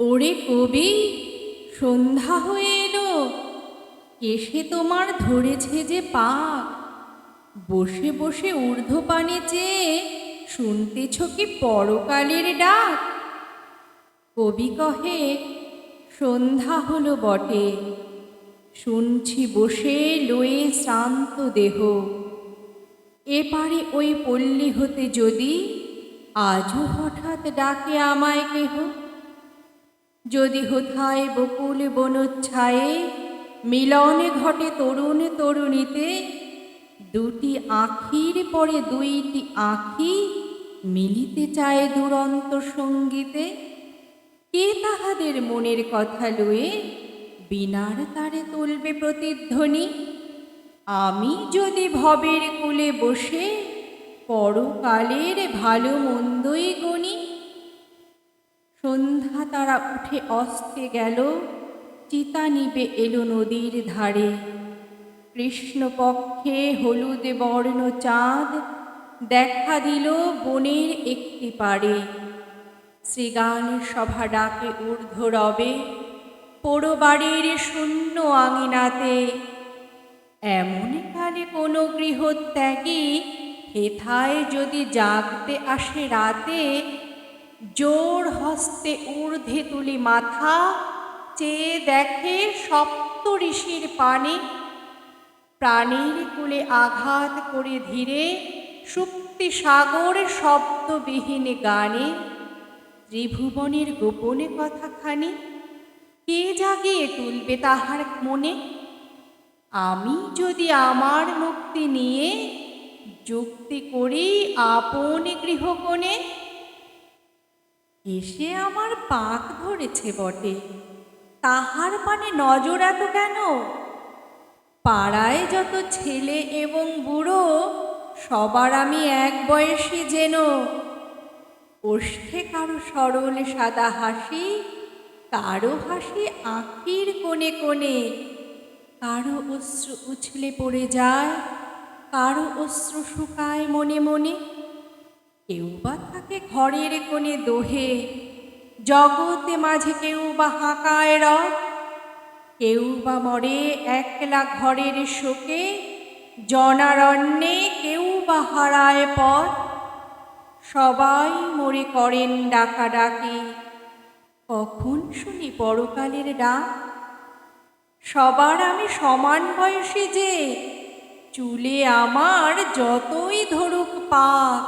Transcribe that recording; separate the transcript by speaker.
Speaker 1: ওরে কবি, সন্ধ্যা হয়ে এলো, কেশে তোমার ধরেছে যে পাক। বসে বসে ঊর্ধ্বপানে চেয়ে শুনতেছ কি পরকালের ডাক? কবি কহে, সন্ধ্যা হলো বটে, শুনছি বসে লয়ে শ্রান্ত দেহ। এপারে ওই পল্লী হতে যদি আজও হঠাৎ ডাকে আমায় কেহ, যদি হোথায় বকুল বনচ্ছায়ে মিলনে ঘটে তরুণ তরুণীতে, দুটি আঁখির পরে দুইটি আঁখি মিলিতে চায় দুরন্ত সঙ্গীতে। কে তাহাদের মনের কথা লয়ে বীণার তারে তুলবে প্রতিধ্বনি? আমি যদি ভবের কূলে বসে পরকালের ভালো মন্দই গণি। সন্ধ্যা তারা উঠে অস্তে গেল, চিতা নিবে এলো নদীর ধারে। কৃষ্ণপক্ষে হলুদে বর্ণ চাঁদ দেখা দিল বনের একটি পাড়ে। শ্রীগান সভা ডাকে ঊর্ধ্ব রবে পোড়বাড়ির শূন্য আঙিনাতে। এমন কালে কোনো গৃহত্যাগী হেথায় যদি জাগতে আসে রাতে, জোর হস্তে ঊর্ধ্বে তুলি মাথা চেয়ে দেখে সপ্ত ঋষির পানে। প্রাণীর কুলে আঘাত করে ধীরে সুপ্তি সাগর শব্দবিহীন গানে। ত্রিভুবনের গোপনে কথাখানি কে জাগিয়ে তুলবে তাহার মনে? আমি যদি আমার মুক্তি নিয়ে যুক্তি করি আপন গৃহকোণে। এসে আমার পাক ধরেছে বটে, তাহার পানে নজর এত কেন? পাড়ায় যত ছেলে এবং বুড়ো সবার আমি এক বয়সী যেন। ওষ্ঠে কারো সরল সাদা হাসি, কারো হাসি আঁখির কোণে কোণে। কারো অশ্রু উছলে পড়ে যায়, কারো অশ্রু শুকায় মনে মনে। কেউ বা থাকে ঘরের কোণে দোহে, জগতে মাঝে কেউ বা হাঁকায় রথ। কেউ বা মরে একলা ঘরের শোকে, জনারণ্যে কেউ বা হারায় পথ। সবাই মরে করেন ডাকাডাকি, কখন শুনি পরকালের ডাক? সবার আমি সমান বয়সী যে, চুলে আমার যতই ধরুক পাক।